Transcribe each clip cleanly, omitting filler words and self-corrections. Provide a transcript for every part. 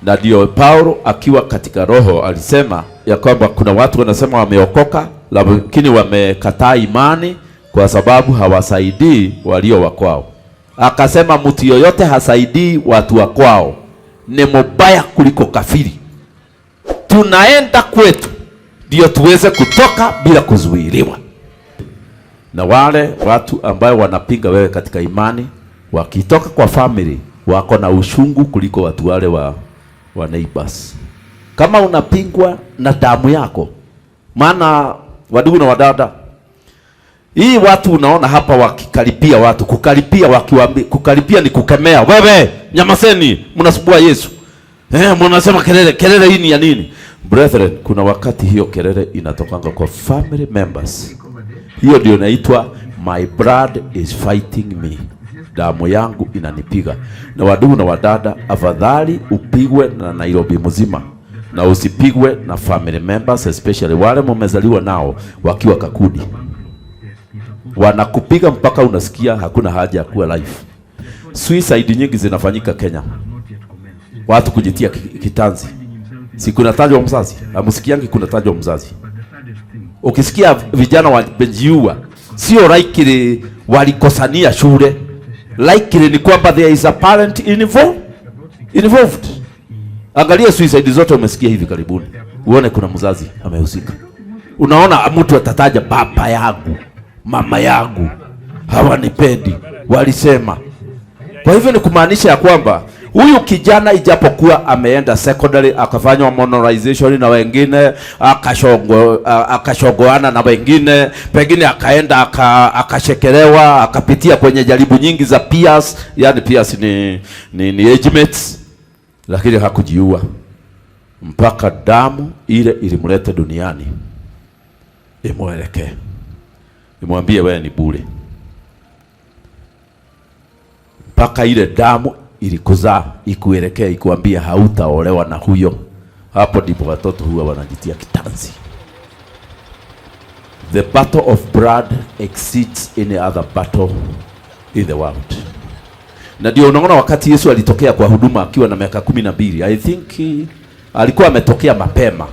Na ndio Paulo akiwa katika roho alisema ya kwamba kuna watu wanasema wameokoka lakini wamekataa imani kwa sababu hawasaidii walio wa kwao. Akasema mtu yoyote hasaidii watu wa kwao ni mbaya kuliko kafiri. Tunaenda kwetu ndio tuweze kutoka bila kuzuiliwa. Na wale watu ambao wanapinga wewe katika imani wakitoka kwa family wako na ushungu kuliko watu wale wa neighbors. Kama unapingwa na damu yako, maana wadugu na wadada, hii watu unaona hapa wakikaripia watu, kukaripia ni kukemea. Wewe nyamaseni, mnasubua Yesu. Mnasema kelele hii ni ya nini? Brethren, kuna wakati hiyo kelele inatokanga kwa family members. Hiyo ndio inaitwa my blood is fighting me. Damu yangu inanipiga. Na wadugu na wadada, afadhali upigwe na Nairobi mzima na usipigwe na family members, especially wale mmezaliwa nao wakiwa Kakudi. Wanakupiga mpaka unasikia hakuna haja ya kuwa life. Suicide nyingi zinafanyika Kenya. Watu kujitia kitanzi. Si kuna tajwa mzazi? Amusikiangi kuna tajwa mzazi. Ukisikia vijana wamejiua, sio likely walikosania shule. Likely ni kwamba there is a parent involved. Angalia suicide zote umesikia hivi karibuni, uone kuna mzazi amehusika. Unaona mtu atataja baba yangu, mama yangu, hawanipendi, walisema. Kwa hivyo ni kumaanisha ya kwamba huyu kijana ijapokuwa ameenda secondary akafanywa monetization na wengine, akashogoana na wengine, pengine akaenda akashekelewa, akapitia kwenye jaribu nyingi za peers, yani peers ni age mates, lakini hakujiua mpaka damu ile ilimleta duniani imwelekee, imwambie wewe ni bure. Mpaka ile damu ilikuzaa ikuelekea ikuambia hautaolewa na huyo. Hapo ndipo watoto huwa wanajitia kitanzi. The battle of blood exceeds any other battle in the world. Na ndio unaona wakati Yesu alitokea kwa huduma akiwa na miaka 12, I think alikuwa ametokea mapema.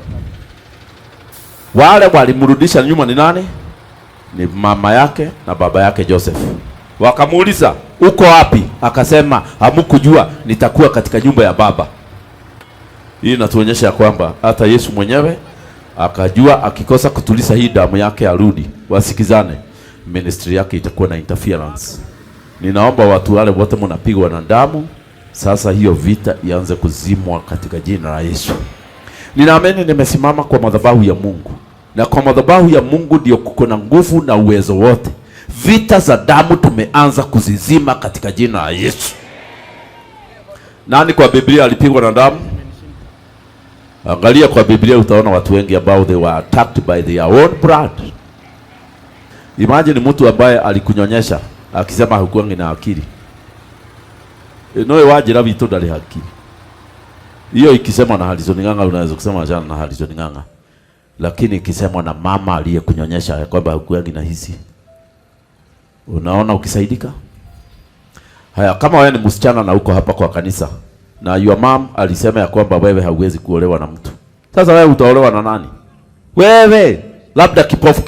Wale walimrudisha nyuma ni nani? Ni mama yake na baba yake Joseph. Wakamuuliza, uko wapi? Akasema, hamkujua nitakuwa katika nyumba ya baba. Hii inatuonyesha kwamba hata Yesu mwenyewe akajua akikosa kutuliza hii damu yake arudi, wasikizane, ministry yake itakuwa na interference. Ninaomba watu wale wote mnapigwa na damu, sasa hiyo vita ianze kuzimwa katika jina la Yesu. Ninaamini nimesimama kwa madhabahu ya Mungu. Na kwa madhabahu ya Mungu ndio kuko na nguvu na uwezo wote. Vita za damu tumeanza kuzizima katika jina la Yesu. Nani kwa Biblia alipigwa na damu? Angalia kwa Biblia utaona watu wengi ambao they were attacked by their own blood. Imagine mtu ambaye alikunyonyesha akisema hukuangi na akili. Noe wajira vitu ndali akili. Hiyo ikisema na Harrison Ng'ang'a unaweza kusema ajana na Harrison Ng'ang'a. Lakini ikisema na mama aliyekunyonyesha kwamba hukuangi na hisi, unaona ukisaidika? Haya, kama wewe ni msichana na uko hapa kwa kanisa na your mom alisema ya kwamba wewe hauwezi kuolewa na mtu, sasa wewe utaolewa na nani? Wewe labda kipofu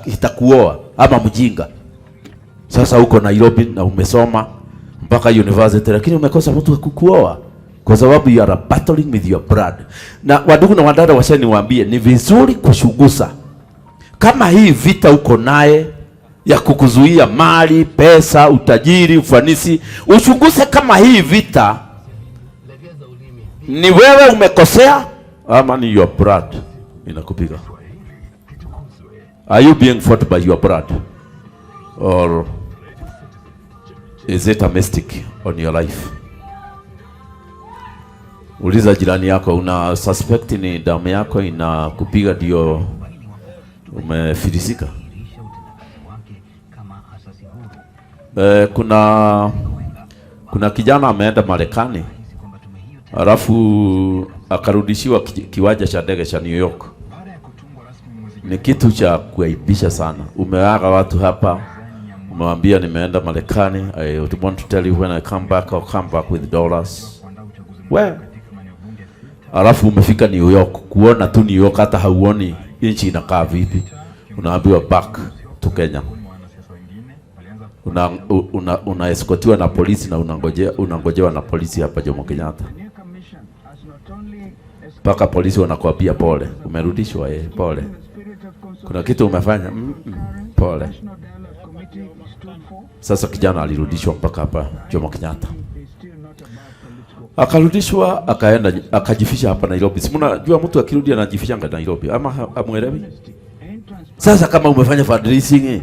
kitakuoa ama mjinga. Sasa uko Nairobi na umesoma mpaka university, lakini umekosa mtu wa kukuoa kwa sababu you are battling with your blood. Na wadugu na wadada, washani niwaambie, ni vizuri kushugusa kama hii vita uko naye ya kukuzuia mali, pesa, utajiri, ufanisi. Uchunguze kama hii vita ni wewe umekosea ama ni your blood inakupiga. Are you being fought by your blood or is it a mistake on your life? Uliza jirani yako, una suspect ni damu yako inakupiga ndio umefilisika? Kuna kijana ameenda Marekani alafu akarudishiwa kiwanja cha ndege cha New York. Ni kitu cha kuaibisha sana. Umeaga watu hapa, umewambia nimeenda Marekani, I want to tell you when I come back I'll come back with dollars. Well, alafu umefika New York, kuona tu New York, hata hauoni nchi inakaa vipi, unaambiwa back to Kenya. Una escortiwa na polisi na unangojewa na polisi hapa Jomo Kenyatta. Paka polisi wanakuambia pole, umerudishwa pole. Kuna kitu umefanya pole. Sasa kijana alirudishwa mpaka hapa Jomo Kenyatta. Akarudishwa akaenda akajifisha hapa Nairobi. Si mnajua mtu akirudi anajifisha ngada Nairobi ama amuelewi? Sasa kama umefanya fundraising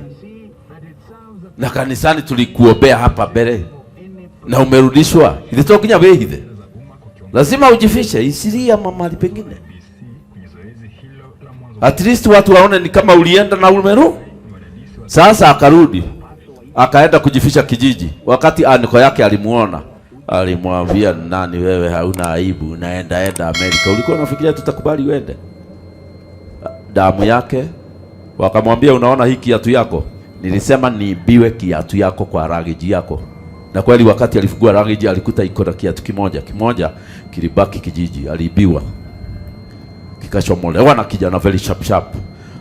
na kanisani tulikuombea hapa mbele na umerudishwa, ilitokinya wewe hivi. Lazima ujifishe isiria mahali pengine. At least watu waone ni kama ulienda na umeru. Sasa akarudi. Akaenda kujifisha kijiji. Wakati aniko yake alimuona, alimwambia, nani wewe, hauna aibu, unaenda Amerika. Ulikuwa unafikiria tutakubali uende? Damu yake. Wakamwambia, unaona hii kiatu yako? Nilisema niibiwe kiatu yako kwa luggage yako. Na kweli wakati alifungua luggage alikuta iko na kiatu kimoja kilibaki kijiji, aliibiwa. Kikachomolewa na kijana very sharp.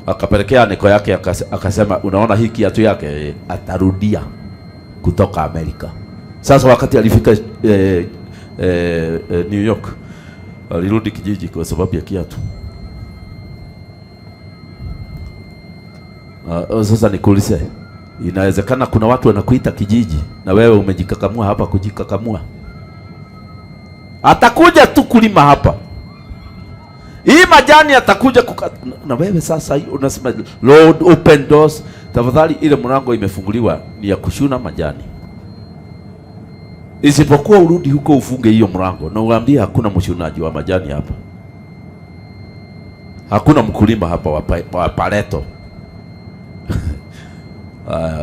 Akapelekea aniko yake akasema, unaona hii kiatu yake, atarudia kutoka Amerika. Sasa wakati alifika New York, alirudi kijiji kwa sababu ya kiatu. Sasa nikuulize, inawezekana kuna watu wanakuita kijiji na wewe umejikakamua hapa kujikakamua? Atakuja tu kulima hapa. Hii majani atakuja na wewe sasa unasema Lord open doors. Tafadhali, ile mlango imefunguliwa ni ya kushuna majani. Isipokuwa urudi huko ufunge hiyo mlango na uambie hakuna mshunaji wa majani hapa. Hakuna mkulima hapa wa pareto.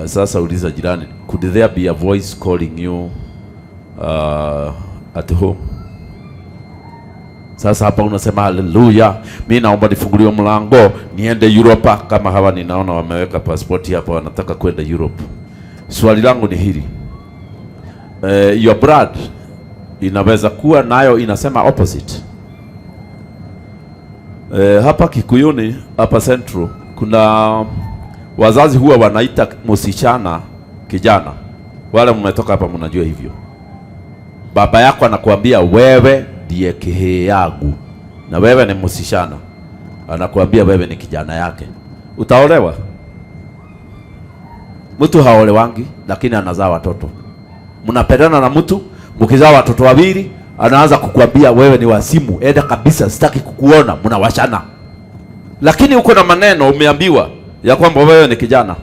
Sasa uliza jirani, could there be a voice calling you at home? Sasa hapa unasema haleluya, mimi naomba nifunguliwe mlango niende Europe. Kama hawa ninaona wameweka passport hapa, wanataka kwenda Europe. Swali langu ni hili, your blood inaweza kuwa nayo inasema opposite. Hapa Kikuyuni, hapa Central, kuna wazazi huwa wanaita msichana kijana. Wale mmetoka hapa mnajua hivyo. Baba yako anakuambia wewe ndiye kihe yangu na wewe ni msichana, anakuambia wewe ni kijana yake. Utaolewa? Mtu haolewangi lakini anazaa watoto. Mnapendana na mtu, mkizaa watoto wawili, anaanza kukuambia wewe ni wasimu, enda kabisa, sitaki kukuona, mnawashana. Lakini uko na maneno umeambiwa ya kwamba wewe ni kijana.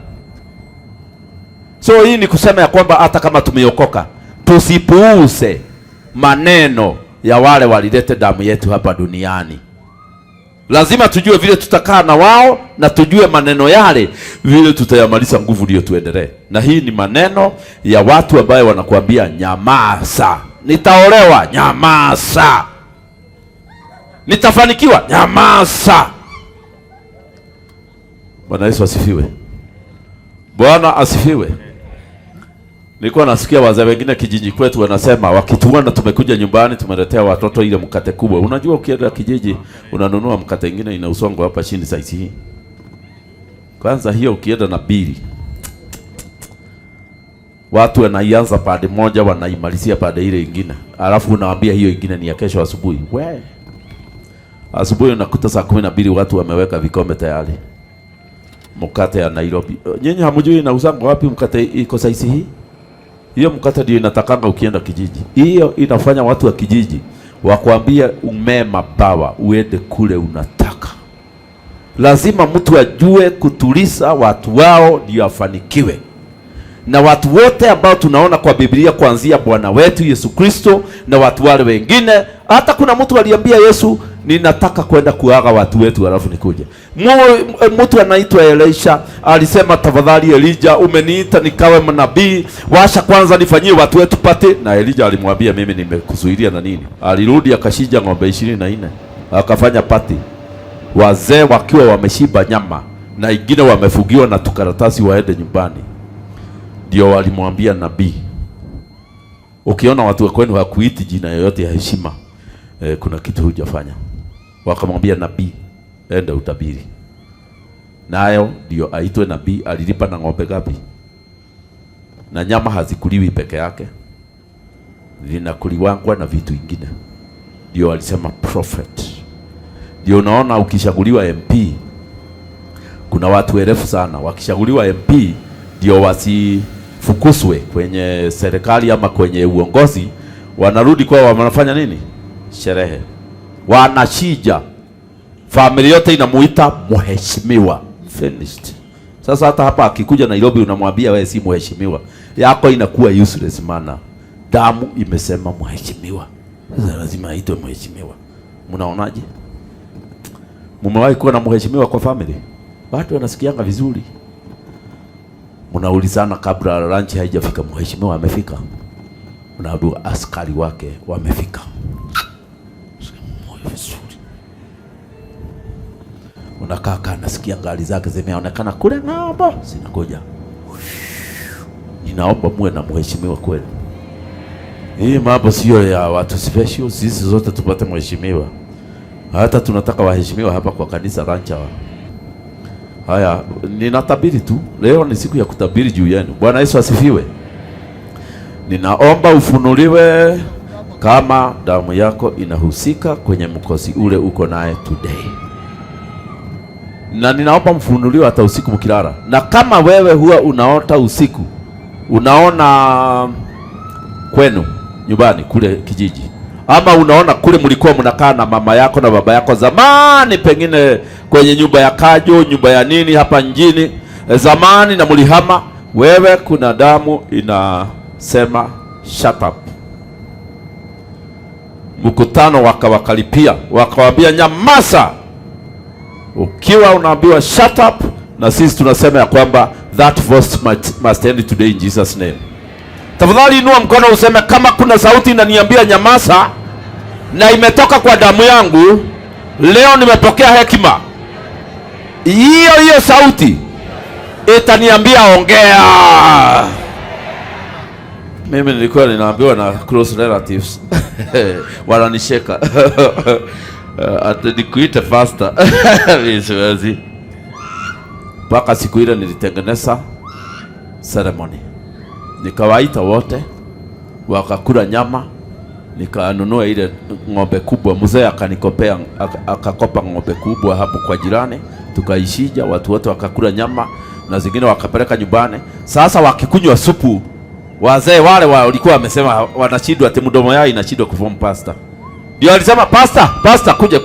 So hii ni kusema ya kwamba hata kama tumeokoka, tusipuuze maneno ya wale walilete damu yetu hapa duniani. Lazima tujue vile tutakaa na wao na tujue maneno yale vile tutayamaliza nguvu ndio tuendelee. Na hii ni maneno ya watu ambao wanakuambia nyamaza. Nitaolewa, nyamaza. Nitafanikiwa, nyamaza. Bwana Yesu asifiwe. Bwana asifiwe. Nilikuwa nasikia wazee wengine kijiji kwetu wanasema wakituona tumekuja nyumbani tumeletea watoto ile mkate kubwa. Unajua ukienda kijiji unanunua mkate mwingine ina usongo hapa chini size hii. Kwanza hiyo ukienda na bili. Watu wanaianza pande moja wanaimalizia pande ile nyingine. Alafu unawaambia hiyo nyingine ni ya kesho asubuhi. We. Asubuhi unakuta saa 12 watu wameweka vikombe tayari. Mkate ya Nairobi. Nyinyi hamjui ina usongo wapi mkate iko size hii? Hiyo mkate ndio inatakanga ukienda kijiji. Hiyo inafanya watu wa kijiji wakwambia umema bawa uende kule unataka. Lazima mtu ajue kutuliza watu wao ndio afanikiwe. Na watu wote ambao tunaona kwa Biblia kuanzia Bwana wetu Yesu Kristo na watu wale wengine, hata kuna mtu aliambia Yesu, ninataka kwenda kuaga watu wetu alafu nikuje. Mtu anaitwa Elisha alisema, tafadhali Elijah, umeniita nikawe mnabii, washa kwanza nifanyie watu wetu pate. Na Elijah alimwambia, mimi nimekuzuilia na nini? Alirudi akashija ng'ombe 24 akafanya pati, wazee wakiwa wameshiba nyama na wengine wamefugiwa na tukaratasi waende nyumbani. Ndio walimwambia nabii, ukiona watu wa kwenu hakuiti jina yoyote ya heshima, kuna kitu hujafanya. Wakamwambia nabii, enda utabiri. Nayo ndio aitwe nabii. Alilipa na ng'ombe gapi? Na nyama hazikuliwi peke yake, linakuliwangwa na vitu vingine. Ndio alisema prophet. Ndio unaona ukishaguliwa MP, kuna watu erefu sana wakishaguliwa MP ndio wasifukuswe kwenye serikali ama kwenye uongozi, wanarudi kwa wanafanya nini? Sherehe. Wanashija. Familia yote inamuita mheshimiwa. Finished. Sasa hata hapa akikuja Nairobi unamwambia wewe si mheshimiwa, yako inakuwa useless maana damu imesema mheshimiwa. Sasa lazima aitwe mheshimiwa. Mnaonaje? Mumewahi kuwa na mheshimiwa kwa family? Watu wanasikianga vizuri. Mnaulizana kabla lunch haijafika, mheshimiwa amefika. Unaambiwa askari wake wamefika. Unakaa nasikia gari zake zimeonekana kule ng'ambo zinakuja. Ninaomba muwe na mheshimiwa kweli. Hii mambo sio ya watu special, sisi zote tupate mheshimiwa. Hata tunataka waheshimiwa hapa kwa kanisa Rancha. Haya, ninatabiri tu. Leo ni siku ya kutabiri juu yenu. Bwana Yesu asifiwe. Ninaomba ufunuliwe kama damu yako inahusika kwenye mkosi ule uko naye today. Na ninaomba mfunuliwe hata usiku mkilala. Na kama wewe huwa unaota usiku, unaona kwenu nyumbani kule kijiji, ama unaona kule mlikuwa mnakaa na mama yako na baba yako zamani, pengine kwenye nyumba ya Kajo, nyumba ya nini hapa mjini zamani, na mlihama, wewe kuna damu inasema shut up. Mkutano wakawakalipia, wakawambia nyamaza. Ukiwa unaambiwa shut up, na sisi tunasema ya kwamba that voice must end today in Jesus name. Tafadhali inua mkono useme, kama kuna sauti inaniambia nyamaza na imetoka kwa damu yangu, leo nimepokea hekima. Hiyo sauti itaniambia ongea. Mimi nilikuwa ninaambiwa na close relatives wananisheka ati nikuite faster. Siwezi. Mpaka siku ile nilitengeneza ceremony, nikawaita wote wakakula nyama, nikanunua ile ng'ombe kubwa. Mzee akanikopea, akakopa ng'ombe kubwa hapo kwa jirani, tukaishija, watu wote wakakula nyama na zingine wakapeleka nyumbani. Sasa wakikunywa supu, wazee wale walikuwa wamesema wanashindwa, ati mdomo yao inashindwa kuform pasta. Ndio alisema pasta kuja.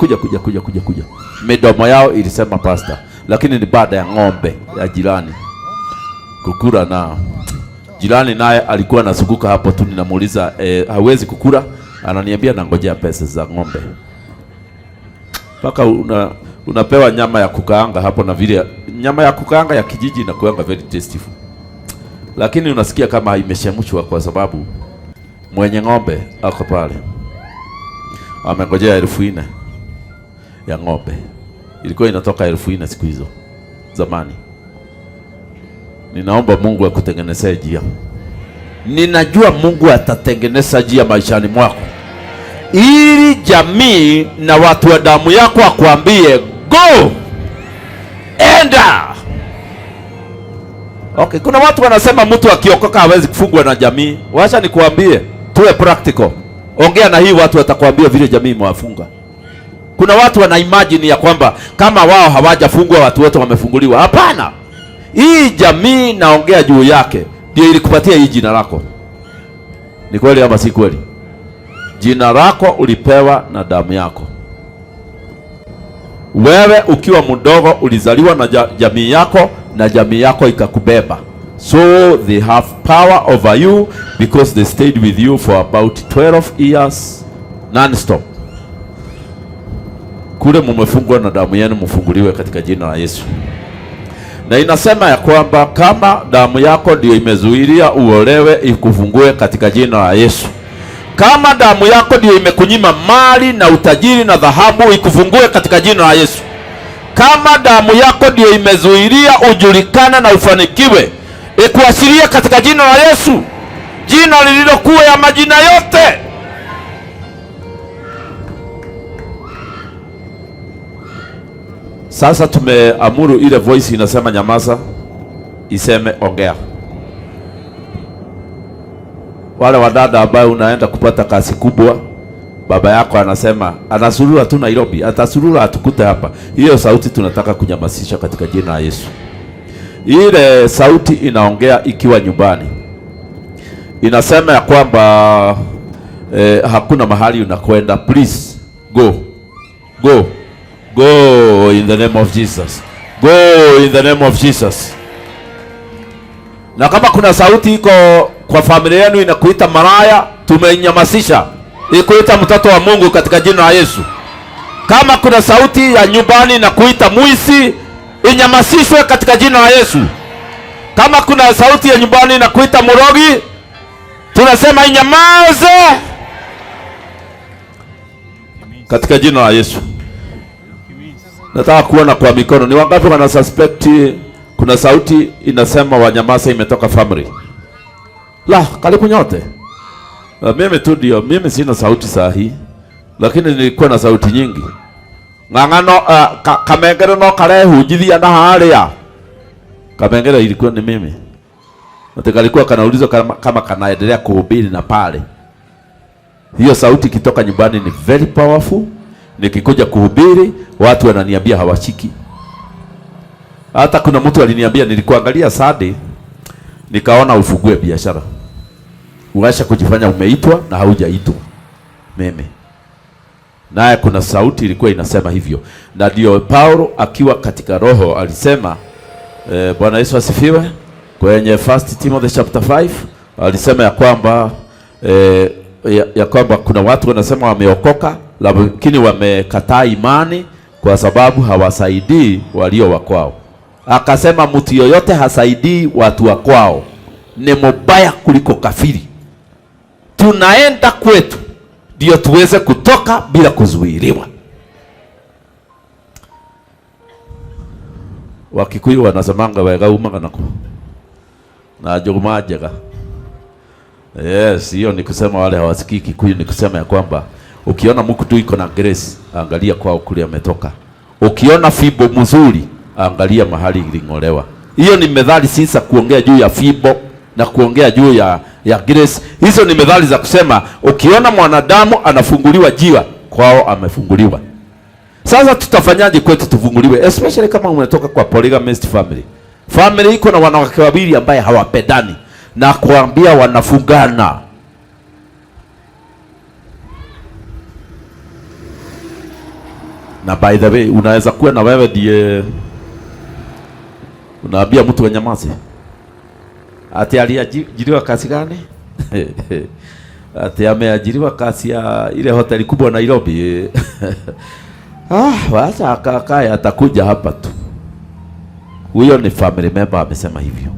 Midomo yao ilisema pasta, lakini ni baada ya ng'ombe ya jirani kukula, na jirani naye alikuwa anazunguka hapo tu. Ninamuuliza hawezi kukula, ananiambia nangojea pesa za ng'ombe. Paka unapewa nyama ya kukaanga hapo, na vile nyama ya kukaanga ya kijiji inakuanga very tasty, lakini unasikia kama imeshemshwa kwa sababu mwenye ng'ombe ako pale amengojea 4,000 ya ng'ombe. Ilikuwa inatoka 4,000 siku hizo zamani. Ninaomba Mungu akutengenezee njia. Ninajua Mungu atatengeneza njia maishani mwako, ili jamii na watu wa damu yako akwambie go, enda. Okay, kuna watu wanasema mtu akiokoka hawezi kufungwa na jamii. Wacha nikuambie, tuwe practical. Ongea na hii watu watakwambia vile jamii imewafunga. Kuna watu wana imagine ya kwamba kama wao hawajafungwa watu wote wamefunguliwa. Hapana. Hii jamii naongea juu yake ndio ilikupatia hii jina lako. Ni kweli ama si kweli? Jina lako ulipewa na damu yako. Wewe ukiwa mdogo ulizaliwa na jamii yako, na jamii yako ikakubeba. So they have power over you because they stayed with you for about 12 years non-stop. Kule mumefungwa na damu yenu, mfunguliwe katika jina la Yesu. Na inasema ya kwamba kama damu yako ndio imezuilia uolewe, ikufungue katika jina la Yesu. Kama damu yako ndio imekunyima mali na utajiri na dhahabu, ikufungue katika jina la Yesu. Kama damu yako ndio imezuilia ujulikane na ufanikiwe, ikuashiria katika jina la Yesu, jina lililokuwa ya majina yote. Sasa tumeamuru ile voice inasema nyamaza iseme ongea. Wale wadada ambao unaenda kupata kazi kubwa, baba yako anasema anasurura tu Nairobi, atasurura atukute hapa. Hiyo sauti tunataka kunyamasisha katika jina la Yesu. Ile sauti inaongea ikiwa nyumbani, inasema ya kwamba hakuna mahali unakwenda, please go in the name of Jesus, go in the name of Jesus. Na kama kuna sauti iko kwa familia yenu inakuita maraya, tumeinyamasisha, ikuita mtoto wa Mungu katika jina la Yesu. Kama kuna sauti ya nyumbani inakuita muisi, inyamasishwe katika jina la Yesu. Kama kuna sauti ya nyumbani inakuita murogi, tunasema inyamaze katika jina la Yesu. Nataka kuona kwa mikono. Ni wangapi wana suspect kuna sauti inasema wanyamaze imetoka family? La, karibu nyote. Mimi tu ndio, mimi sina sauti sahihi, lakini nilikuwa na sauti nyingi. Ng'ang'ano kamengere no karehunjithia na haria. Kamengere ilikuwa ni mimi. Kalikuwa kanaulizwa kama kanaendelea kuhubiri na pale. Hiyo sauti kitoka nyumbani ni very powerful. Nikikuja kuhubiri watu wananiambia hawashiki. Hata kuna mtu aliniambia, nilikuangalia Sunday nikaona ufungue biashara, uacha kujifanya umeitwa na haujaitwa. Mimi naye kuna sauti ilikuwa inasema hivyo, na ndio Paulo akiwa katika roho alisema Bwana Yesu asifiwe, kwenye 1 Timothy chapter 5 alisema ya kwamba ya kwamba kuna watu wanasema wameokoka lakini wamekataa imani kwa sababu hawasaidii walio wa kwao. Akasema mtu yoyote hasaidii watu wa kwao ni mbaya kuliko kafiri. Tunaenda kwetu ndio tuweze kutoka bila kuzuiliwa. Wakikuyu wanasemanga wega umaga nako na jogumajaga. Yes, hiyo ni kusema wale hawasikii Kikuyu ni kusema ya kwamba ukiona mtu tu iko na grace, angalia kwao kule ametoka. Ukiona fibo mzuri, angalia mahali iling'olewa. Hiyo ni methali sisa kuongea juu ya fibo na kuongea juu ya grace. Hizo ni methali za kusema ukiona mwanadamu anafunguliwa jiwa, kwao amefunguliwa. Sasa tutafanyaje kwetu tufunguliwe, especially kama umetoka kwa polygamist family. Family iko na wanawake wawili ambaye hawapendani na kuambia wanafungana. Na by the way, unaweza kuwa na wewe ndiye unaambia mtu anyamaze. Ati aliajiriwa kazi gani? Ati ameajiriwa kazi ya ile hoteli kubwa Nairobi. Wacha akakae, atakuja hapa tu. Huyo ni family member amesema hivyo.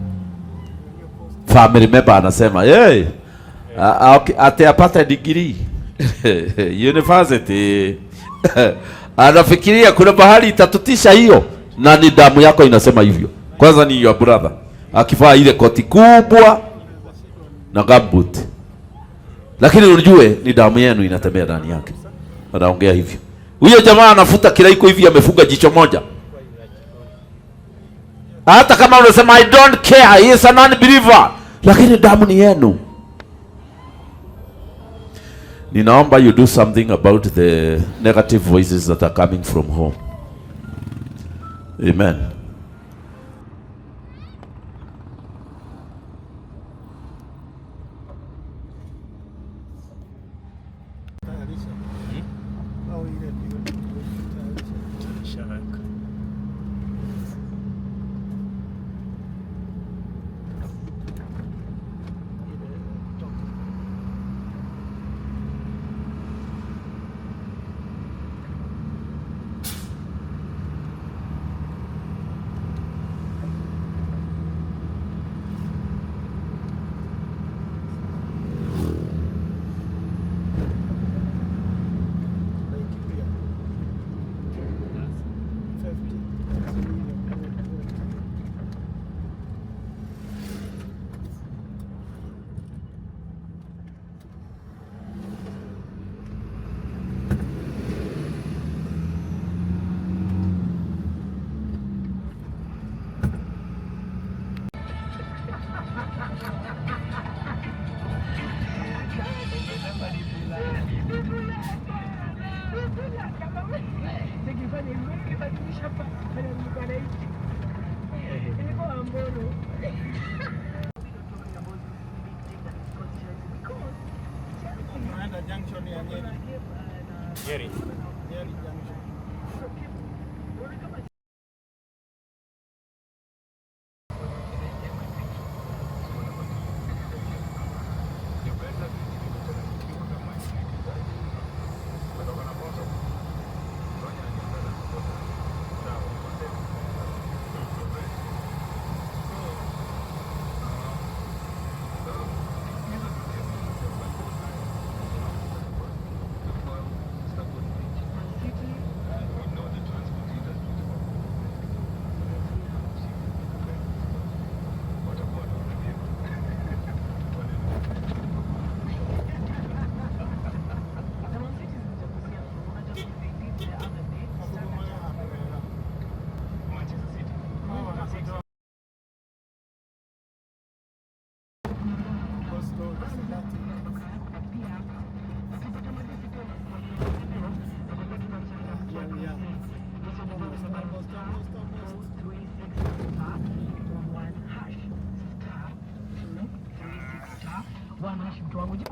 Family member anasema, "Hey, ati apata degree university." Anafikiria kuna bahali itatutisha hiyo, na ni damu yako inasema hivyo. Kwanza ni your brother akifaa ile koti kubwa na gambut, lakini unajue ni damu yenu inatembea ndani yake. Anaongea hivyo. Huyo jamaa anafuta kilaiko hivi, amefuga jicho moja. Hata kama unasema I don't care, he is a non-believer, lakini damu ni yenu. Ninaomba you do something about the negative voices that are coming from home. Amen. Junction ya Nyeri. Nyeri Junction.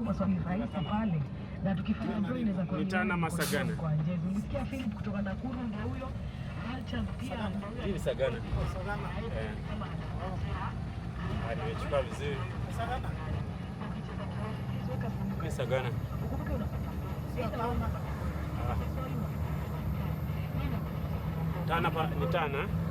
Maswali rahisi pale na tukifanya ndio inaweza kuwa Nitana Masagana. Kwa nje ulisikia Philip kutoka Nakuru ndio huyo. Acha pia Hii Sagana. Nimechukua vizuri. Sagana. Ni Sagana. Tana pa ni Tana.